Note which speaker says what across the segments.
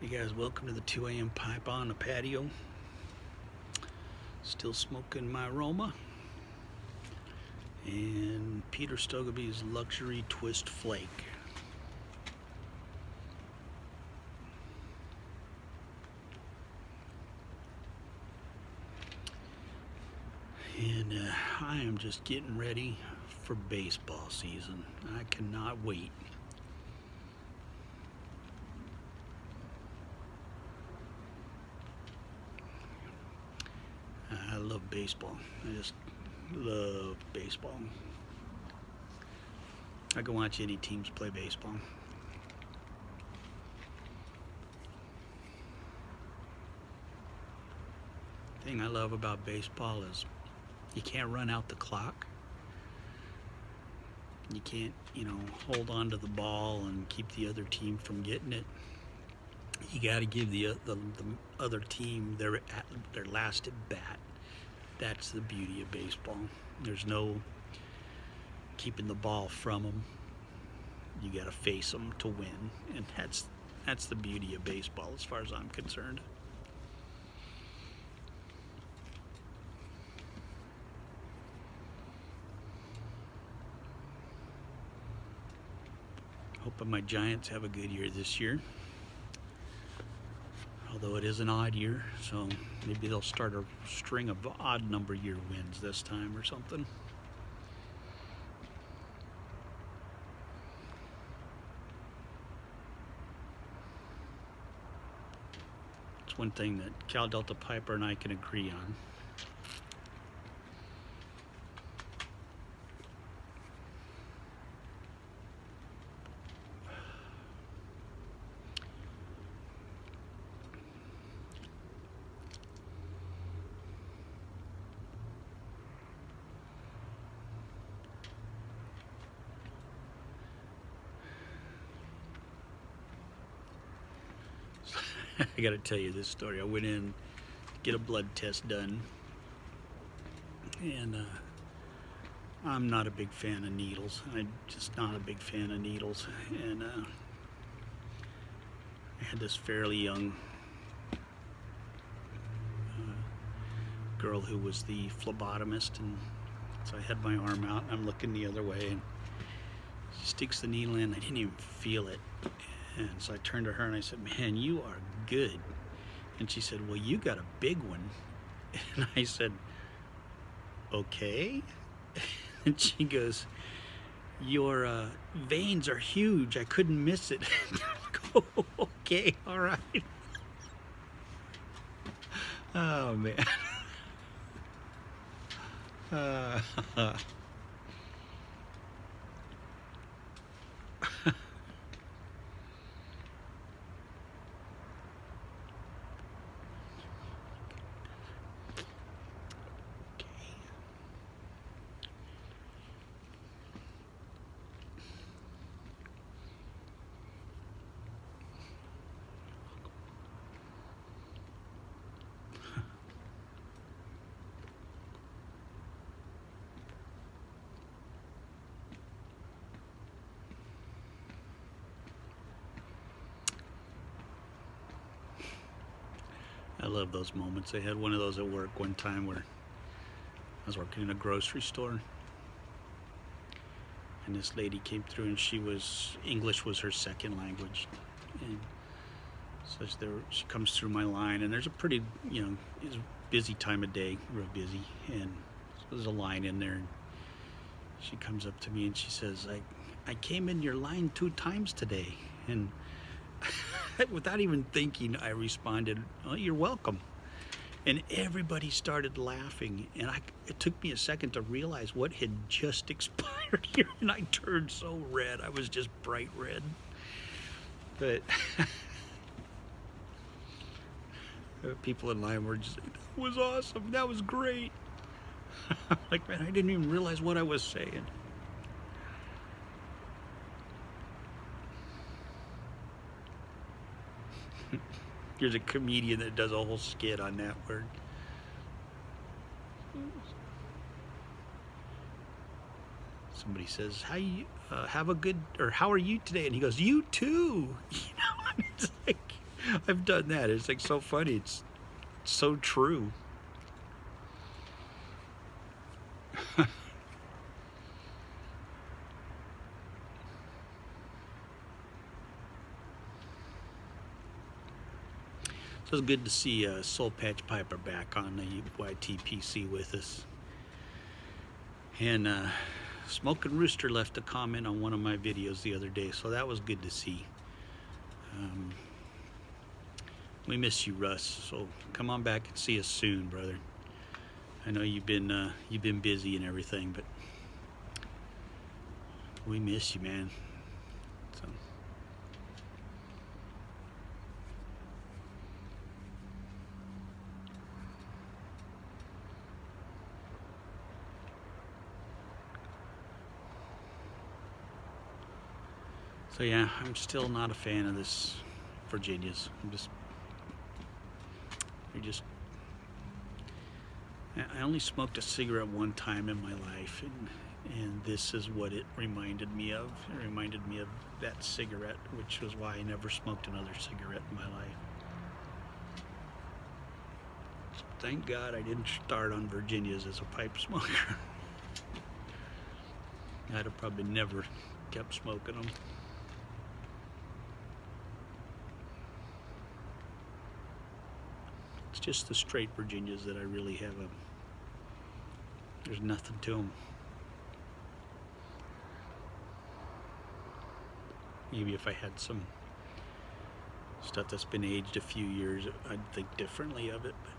Speaker 1: Hey guys, welcome to the 2 a.m. pipe on the patio. Still smoking my Roma and Peter Stogaby's Luxury Twist Flake. And I am just getting ready for baseball season. I cannot wait. I love baseball. I just love baseball. I can watch any teams play baseball. The thing I love about baseball is you can't run out the clock. You can't, hold on to the ball and keep the other team from getting it. You got to give the other team their last at bat. That's the beauty of baseball. There's no keeping the ball from them. You got to face them to win, and that's the beauty of baseball as far as I'm concerned. Hoping my Giants have a good year this year. Although it is an odd year, so maybe they'll start a string of odd number year wins this time or something. It's one thing that Cal Delta Piper and I can agree on. I gotta tell you this story. I went in to get a blood test done, and I'm not a big fan of needles. I'm just not a big fan of needles. And I had this fairly young girl who was the phlebotomist, and so I had my arm out and I'm looking the other way, and she sticks the needle in. I didn't even feel it. And so I turned to her and I said, "Man, you are good." And she said, "Well, you got a big one." And I said, "Okay." And she goes, "Your veins are huge. I couldn't miss it." Oh, okay, all right. Oh, man. I love those moments. I had one of those at work one time where I was working in a grocery store, and this lady came through, and English was her second language, and so she comes through my line, and there's a pretty, it's a busy time of day, real busy, and so there's a line in there, and she comes up to me and she says, I came in your line 2 times today," and without even thinking, I responded, "Oh, you're welcome." And everybody started laughing, and it took me a second to realize what had just expired here, and I turned so red. I was just bright red. But people in line were just like, "That was awesome, that was great." Like, man, I didn't even realize what I was saying. There's a comedian that does a whole skit on that word. Somebody says, "How you have a good," or "How are you today?" And he goes, "You too." It's like, I've done that. It's like so funny. It's so true. So it's good to see Soul Patch Piper back on the YTPC with us. And Smoking Rooster left a comment on one of my videos the other day, so that was good to see. We miss you, Russ. So come on back and see us soon, brother. I know you've been busy and everything, but we miss you, man. So. So yeah, I'm still not a fan of this Virginia's. I only smoked a cigarette one time in my life, and this is what it reminded me of. It reminded me of that cigarette, which was why I never smoked another cigarette in my life. So thank God I didn't start on Virginia's as a pipe smoker. I'd have probably never kept smoking them. It's just the straight Virginias that I really have there's nothing to them. Maybe if I had some stuff that's been aged a few years, I'd think differently of it. But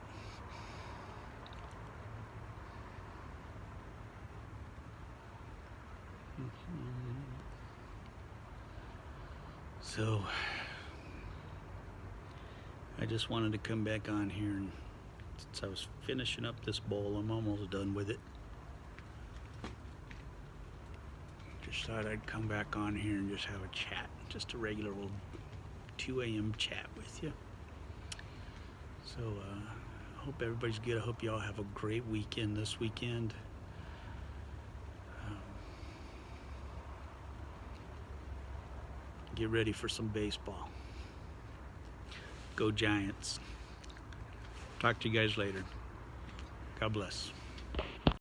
Speaker 1: so I just wanted to come back on here, and since I was finishing up this bowl, I'm almost done with it. Just thought I'd come back on here and just have a chat, just a regular old 2 a.m. chat with you. So I hope everybody's good. I hope you all have a great weekend this weekend. Get ready for some baseball. Go Giants. Talk to you guys later. God bless.